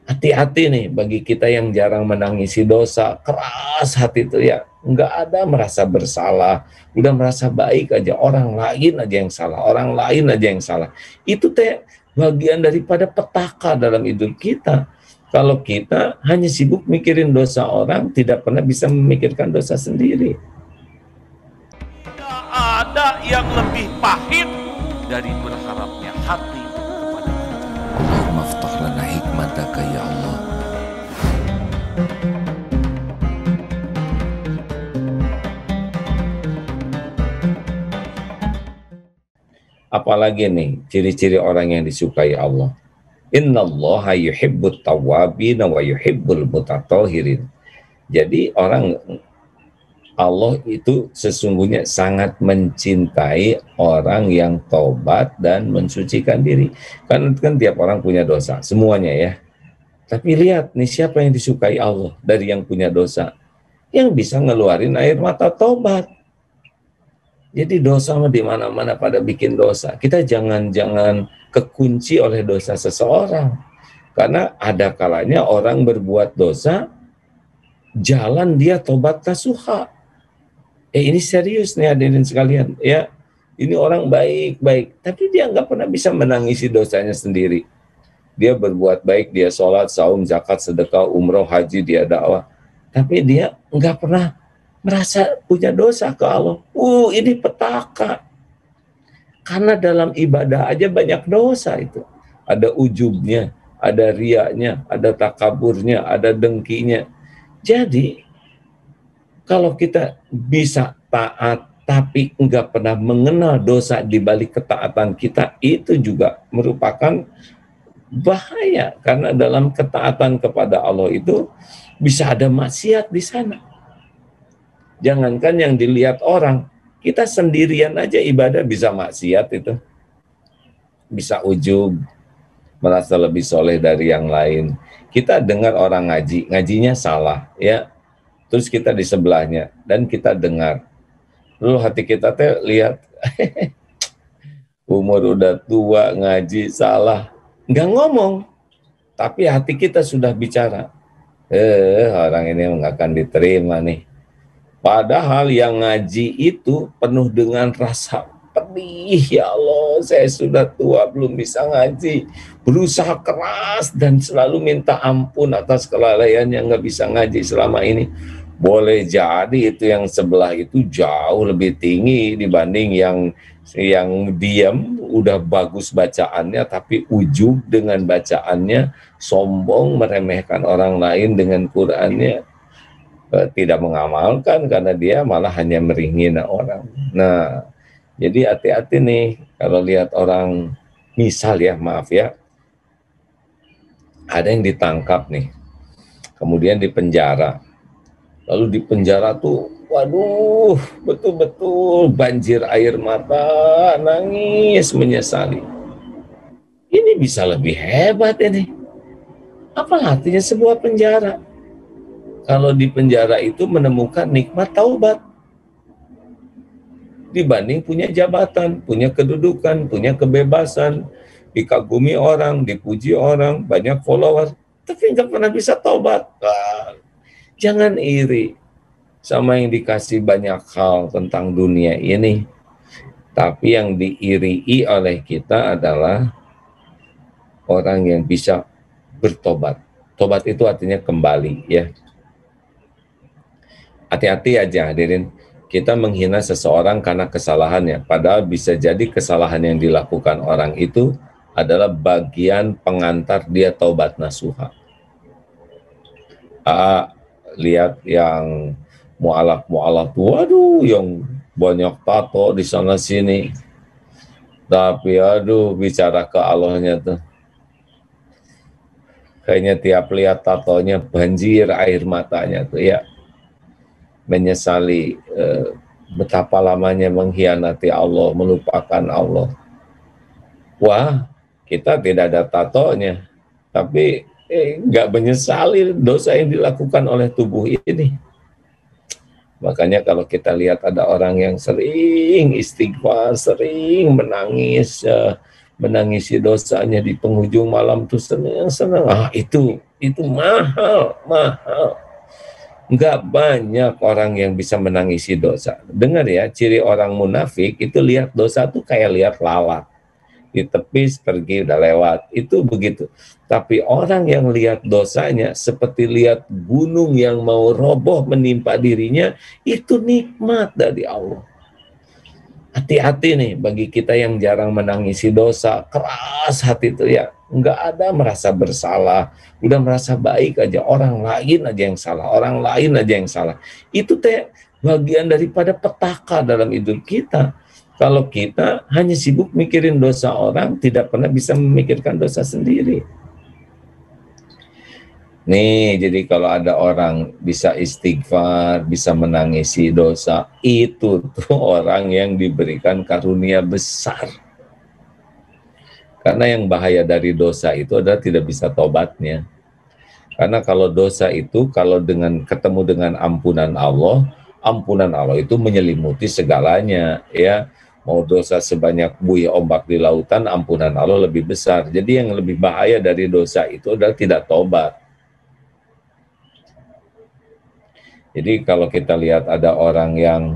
Hati-hati nih bagi kita yang jarang menangisi dosa, keras hati itu ya, nggak ada merasa bersalah, udah merasa baik aja, orang lain aja yang salah, orang lain aja yang salah. Itu teh bagian daripada petaka dalam hidup kita. Kalau kita hanya sibuk mikirin dosa orang, tidak pernah bisa memikirkan dosa sendiri. Tidak ada yang lebih pahit dari berharapnya hati kepada Allahumma aftah lana hikmataka ya Allah. Apalagi nih ciri-ciri orang yang disukai Allah. Innallaha yuhibbut tawwabin wa yuhibbul mutatahhirin. Jadi orang Allah itu sesungguhnya sangat mencintai orang yang tobat dan mensucikan diri. Kan tiap orang punya dosa, semuanya ya. Tapi lihat nih siapa yang disukai Allah dari yang punya dosa. Yang bisa ngeluarin air mata tobat. Jadi dosa di mana-mana pada bikin dosa. Kita jangan kekunci oleh dosa seseorang. Karena ada kalanya orang berbuat dosa, jalan dia tobat nasuha. Ini serius nih hadirin sekalian ya. Ini orang baik-baik, tapi dia nggak pernah bisa menangisi dosanya sendiri. Dia berbuat baik, dia sholat, saum, zakat, sedekah, umroh, haji, dia dakwah. Tapi dia nggak pernah merasa punya dosa ke Allah. Ini petaka. Karena dalam ibadah aja banyak dosa itu. Ada ujubnya, ada riaknya, ada takaburnya, ada dengkinya. Jadi kalau kita bisa taat tapi enggak pernah mengenal dosa di balik ketaatan kita, itu juga merupakan bahaya. Karena dalam ketaatan kepada Allah itu bisa ada maksiat di sana. Jangankan yang dilihat orang, kita sendirian aja ibadah bisa maksiat itu. Bisa ujub, merasa lebih soleh dari yang lain. Kita dengar orang ngaji, ngajinya salah ya. Terus kita di sebelahnya dan kita dengar. Lalu hati kita teh lihat umur udah tua ngaji salah, nggak ngomong, tapi hati kita sudah bicara. Orang ini nggak akan diterima nih. Padahal yang ngaji itu penuh dengan rasa pedih. Ya Allah, saya sudah tua belum bisa ngaji. Berusaha keras dan selalu minta ampun atas kelalaian yang nggak bisa ngaji selama ini. Boleh jadi itu yang sebelah itu jauh lebih tinggi dibanding yang diam, udah bagus bacaannya tapi ujub dengan bacaannya, sombong, meremehkan orang lain dengan Qur'annya, tidak mengamalkan karena dia malah hanya menghina orang. Nah, jadi hati-hati nih kalau lihat orang, misal ya, maaf ya, ada yang ditangkap nih, kemudian dipenjara. Lalu di penjara tuh, waduh, betul-betul banjir air mata, nangis, menyesali. Ini bisa lebih hebat ini. Apa artinya sebuah penjara? Kalau di penjara itu menemukan nikmat taubat. Dibanding punya jabatan, punya kedudukan, punya kebebasan, dikagumi orang, dipuji orang, banyak follower, tapi nggak pernah bisa taubat. Jangan iri sama yang dikasih banyak hal tentang dunia ini. Tapi yang diirii oleh kita adalah orang yang bisa bertobat. Tobat itu artinya kembali ya. Hati-hati aja hadirin. Kita menghina seseorang karena kesalahannya. Padahal bisa jadi kesalahan yang dilakukan orang itu adalah bagian pengantar dia taubat nasuha. Lihat yang mualaf, waduh, yang banyak tato di sana sini. Tapi aduh, bicara ke Allahnya tuh, kayaknya tiap lihat tatonya banjir air matanya tuh ya. Menyesali betapa lamanya mengkhianati Allah, melupakan Allah. Wah, kita tidak ada tatonya, tapi nggak menyesali dosa yang dilakukan oleh tubuh ini. Makanya kalau kita lihat ada orang yang sering istighfar, sering menangis, menangisi dosanya di penghujung malam tuh senang. Itu mahal. Enggak banyak orang yang bisa menangisi dosa. Dengar ya, ciri orang munafik itu lihat dosa tuh kayak lihat lalat. Ditepis pergi udah lewat, itu begitu. Tapi orang yang lihat dosanya seperti lihat gunung yang mau roboh menimpa dirinya, itu nikmat dari Allah. Hati-hati nih bagi kita yang jarang menangisi dosa, keras hati itu ya, nggak ada merasa bersalah, udah merasa baik aja, orang lain aja yang salah, orang lain aja yang salah. Itu teh bagian daripada petaka dalam hidup kita. Kalau kita hanya sibuk mikirin dosa orang, tidak pernah bisa memikirkan dosa sendiri. Nih, jadi kalau ada orang bisa istighfar, bisa menangisi dosa, itu tuh orang yang diberikan karunia besar. Karena yang bahaya dari dosa itu adalah tidak bisa tobatnya. Karena kalau dosa itu, kalau ketemu dengan ampunan Allah itu menyelimuti segalanya, ya. Mau dosa sebanyak buih ombak di lautan, ampunan Allah lebih besar. Jadi yang lebih bahaya dari dosa itu adalah tidak tobat. Jadi kalau kita lihat ada orang yang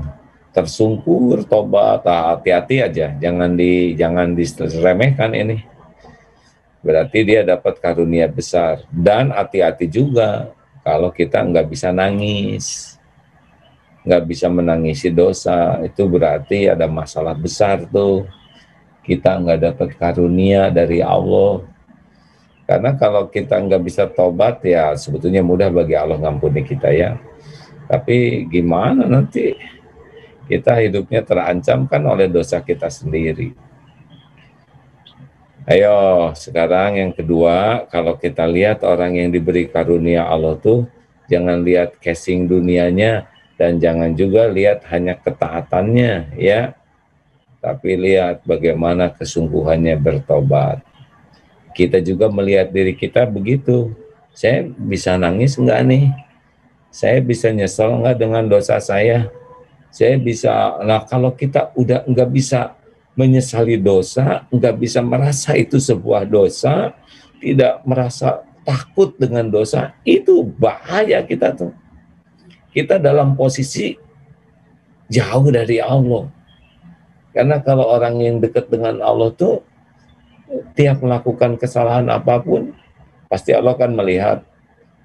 tersungkur tobat, hati-hati aja, jangan diremehkan ini. Berarti dia dapat karunia besar. Dan hati-hati juga kalau kita nggak bisa nangis, nggak bisa menangisi dosa, itu berarti ada masalah besar tuh. Kita nggak dapat karunia dari Allah. Karena kalau kita nggak bisa tobat, ya sebetulnya mudah bagi Allah ngampuni kita ya. Tapi gimana nanti kita hidupnya terancam kan oleh dosa kita sendiri. Ayo sekarang yang kedua, kalau kita lihat orang yang diberi karunia Allah tuh, jangan lihat casing dunianya dan jangan juga lihat hanya ketaatannya ya. Tapi lihat bagaimana kesungguhannya bertobat. Kita juga melihat diri kita begitu. Saya bisa nangis enggak nih? Saya bisa nyesel nggak dengan dosa saya? Saya bisa, nah kalau kita udah nggak bisa menyesali dosa, nggak bisa merasa itu sebuah dosa, tidak merasa takut dengan dosa, itu bahaya kita tuh. Kita dalam posisi jauh dari Allah. Karena kalau orang yang dekat dengan Allah tuh, tiap melakukan kesalahan apapun, pasti Allah akan melihat.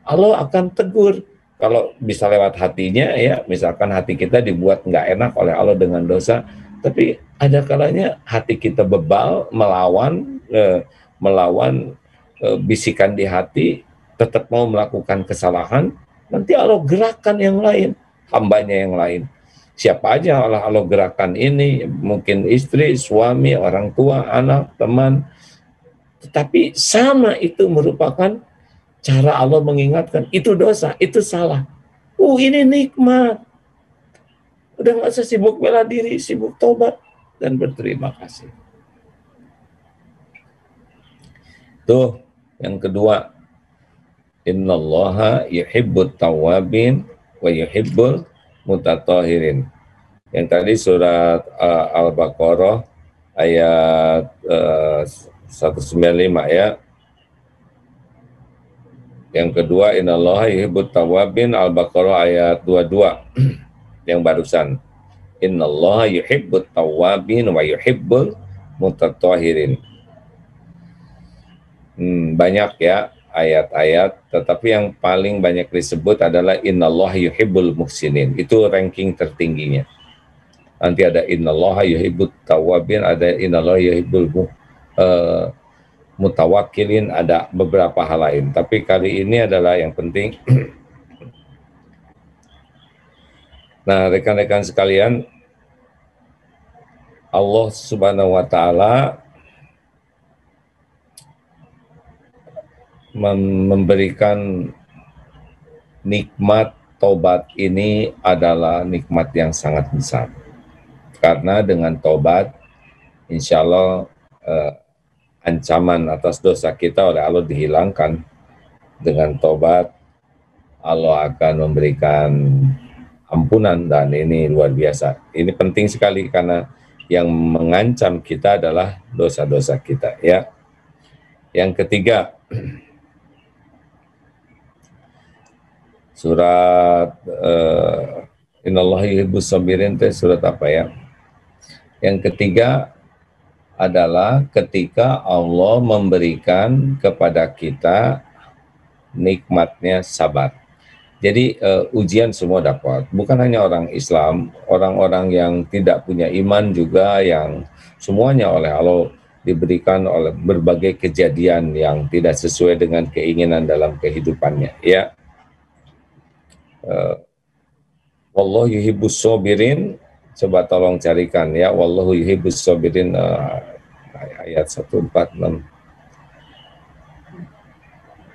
Allah akan tegur. Kalau bisa lewat hatinya ya, misalkan hati kita dibuat nggak enak oleh Allah dengan dosa, tapi ada kalanya hati kita bebal, melawan bisikan di hati, tetap mau melakukan kesalahan, nanti Allah gerakan yang lain, hambanya yang lain. Siapa aja Allah gerakan ini, mungkin istri, suami, orang tua, anak, teman, tetapi sama itu merupakan cara Allah mengingatkan, itu dosa, itu salah. Ini nikmat. Udah nggak usah sibuk bela diri, sibuk tobat dan berterima kasih. Tuh, yang kedua. Innallaha yuhibbut tawwabin wa yuhibbul mutatahhirin. Yang tadi surat Al-Baqarah ayat 195 ya. Yang kedua, innallaha yuhibbut tawwabin, Al-Baqarah ayat 22 yang barusan. Innallaha yuhibbut tawwabin wa yuhibbul mutatahhirin. Banyak ya ayat-ayat, tetapi yang paling banyak disebut adalah innallaha yuhibbul muhsinin. Itu ranking tertingginya. Nanti ada innallaha yuhibbut tawwabin, ada innallaha yuhibbul mutawakkilin, ada beberapa hal lain. Tapi kali ini adalah yang penting. Nah, rekan-rekan sekalian, Allah Subhanahu wa taala memberikan nikmat tobat ini adalah nikmat yang sangat besar. Karena dengan tobat, insya Allah ancaman atas dosa kita oleh Allah dihilangkan. Dengan tobat, Allah akan memberikan ampunan, dan ini luar biasa. Ini penting sekali karena yang mengancam kita adalah dosa-dosa kita, ya. Yang ketiga, surat Innallaha yuhibbus sabirin, surat apa ya? Yang ketiga adalah ketika Allah memberikan kepada kita nikmatnya sabar. Jadi ujian semua dapat, bukan hanya orang Islam, orang-orang yang tidak punya iman juga, yang semuanya oleh Allah diberikan oleh berbagai kejadian yang tidak sesuai dengan keinginan dalam kehidupannya, ya. Wallahu yuhibbus sabirin, coba tolong carikan ya, wallahu yuhibbus sabirin, ayat 146.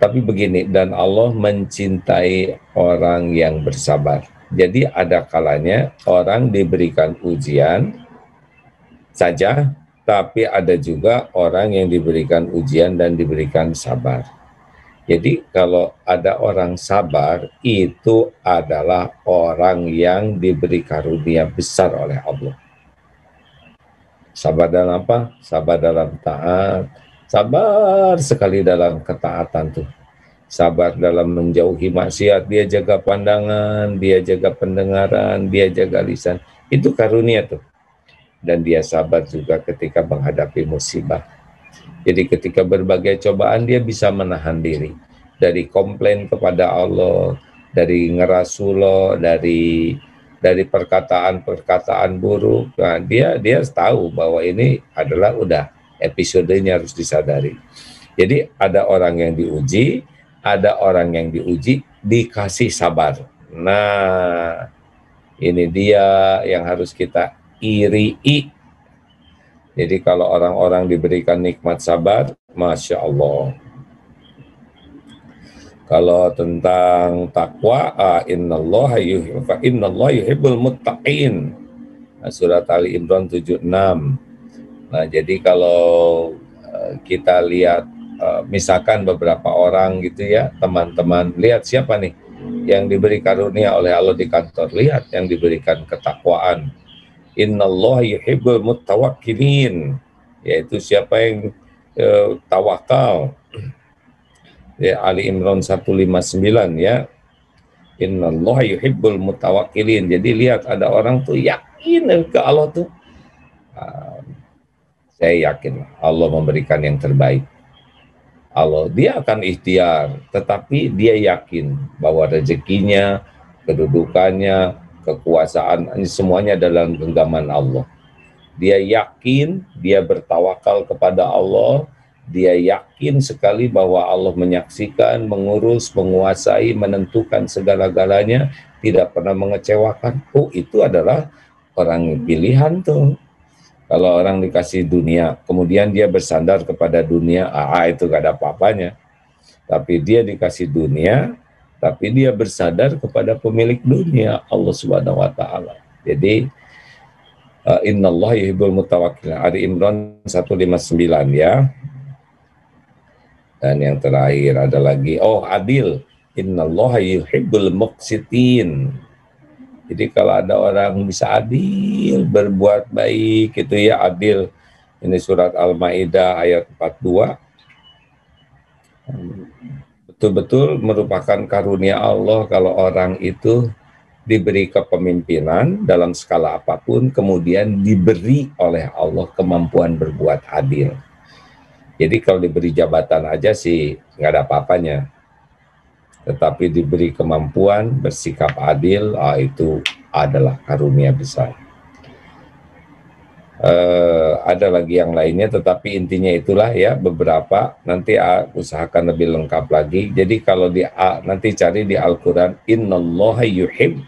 Tapi begini, dan Allah mencintai orang yang bersabar. Jadi ada kalanya orang diberikan ujian saja, tapi ada juga orang yang diberikan ujian dan diberikan sabar. Jadi kalau ada orang sabar, itu adalah orang yang diberi karunia besar oleh Allah. Sabar dalam apa? Sabar dalam taat. Sabar sekali dalam ketaatan tuh. Sabar dalam menjauhi maksiat, dia jaga pandangan, dia jaga pendengaran, dia jaga lisan. Itu karunia tuh. Dan dia sabar juga ketika menghadapi musibah. Jadi ketika berbagai cobaan dia bisa menahan diri. Dari komplain kepada Allah, dari ngerasuloh, dari perkataan-perkataan buruk. Nah, dia tahu bahwa ini adalah udah episodenya, harus disadari. Jadi ada orang yang diuji, ada orang yang diuji dikasih sabar. Nah, ini dia yang harus kita iri. Jadi kalau orang-orang diberikan nikmat sabar, Masya Allah. Kalau tentang takwa, innallaha yuhibbul muttaqin. Surat Ali Imran 76. Nah, jadi kalau kita lihat, misalkan beberapa orang gitu ya, teman-teman, lihat siapa nih yang diberi karunia oleh Allah di kantor, lihat yang diberikan ketakwaan. Innallaha yuhibbul muttawakkilin, yaitu siapa yang tawakal. Ya, Ali Imran 159 ya. Innallaha yuhibbul muttawakkilin. Jadi lihat ada orang tuh yakin ke Allah tuh. Saya yakin Allah memberikan yang terbaik. Allah, dia akan ikhtiar, tetapi dia yakin bahwa rezekinya, kedudukannya, kekuasaan, semuanya dalam genggaman Allah. Dia yakin, dia bertawakal kepada Allah, dia yakin sekali bahwa Allah menyaksikan, mengurus, menguasai, menentukan segala-galanya, tidak pernah mengecewakan. Oh, itu adalah orang pilihan tuh. Kalau orang dikasih dunia, kemudian dia bersandar kepada dunia, itu gak ada apa-apanya. Tapi dia dikasih dunia, tapi dia bersandar kepada pemilik dunia, Allah Subhanahu wa Ta'ala. Jadi, innallaha yuhibbul mutawakkilin. Ali Imran 159 ya. Dan yang terakhir ada lagi, adil. Innallaha yuhibbul muqsitin. Jadi kalau ada orang bisa adil, berbuat baik, itu ya adil. Ini surat Al-Maidah ayat 42. Betul-betul merupakan karunia Allah kalau orang itu diberi kepemimpinan dalam skala apapun, kemudian diberi oleh Allah kemampuan berbuat adil. Jadi kalau diberi jabatan aja sih nggak ada apa-apanya. Tetapi diberi kemampuan bersikap adil, itu adalah karunia besar. Ada lagi yang lainnya, tetapi intinya itulah ya beberapa. Nanti usahakan lebih lengkap lagi. Jadi kalau nanti cari di Al-Quran, innallaha yuhib,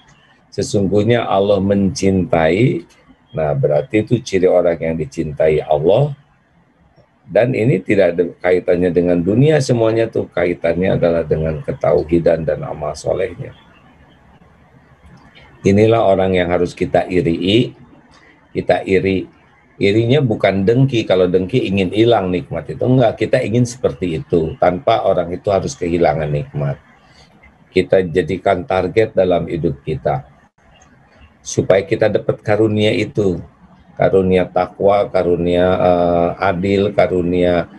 sesungguhnya Allah mencintai. Nah, berarti itu ciri orang yang dicintai Allah. Dan ini tidak ada kaitannya dengan dunia, semuanya tuh kaitannya adalah dengan ketauhidan dan amal solehnya. Inilah orang yang harus kita iri. Kita irinya bukan dengki. Kalau dengki ingin hilang nikmat itu, enggak, kita ingin seperti itu tanpa orang itu harus kehilangan nikmat. Kita jadikan target dalam hidup kita supaya kita dapat karunia itu. karunia takwa, karunia adil, karunia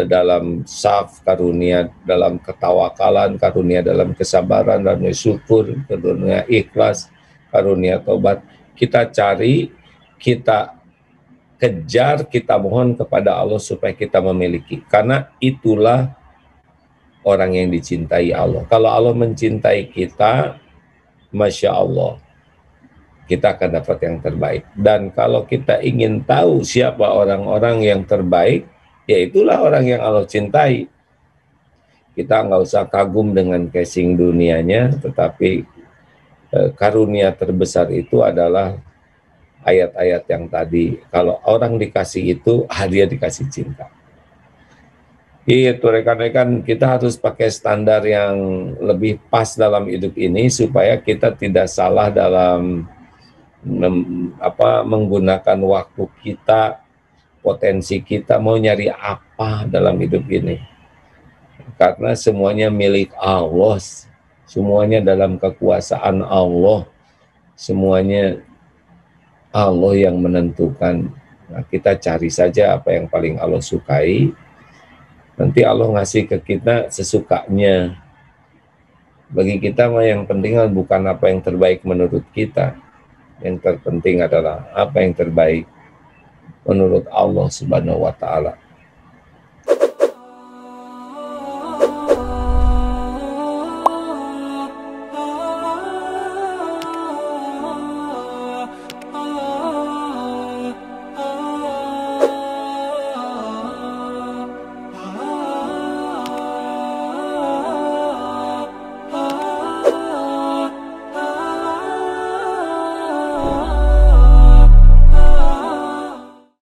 dalam saf, karunia dalam ketawakalan, karunia dalam kesabaran dan syukur, karunia ikhlas, karunia tobat. Kita cari, kita kejar, kita mohon kepada Allah supaya kita memiliki, karena itulah orang yang dicintai Allah. Kalau Allah mencintai kita, Masya Allah, kita akan dapat yang terbaik. Dan kalau kita ingin tahu siapa orang-orang yang terbaik, ya itulah orang yang Allah cintai. Kita nggak usah kagum dengan casing dunianya, tetapi karunia terbesar itu adalah ayat-ayat yang tadi. Kalau orang dikasih itu, dia dikasih cinta. Itu rekan-rekan, kita harus pakai standar yang lebih pas dalam hidup ini supaya kita tidak salah dalam menggunakan waktu kita, potensi kita, mau nyari apa dalam hidup ini. Karena semuanya milik Allah, semuanya dalam kekuasaan Allah, semuanya Allah yang menentukan. Nah, kita cari saja apa yang paling Allah sukai. Nanti Allah ngasih ke kita sesukanya. Bagi kita mah yang penting bukan apa yang terbaik menurut kita. Yang terpenting adalah apa yang terbaik menurut Allah Subhanahu wa Ta'ala.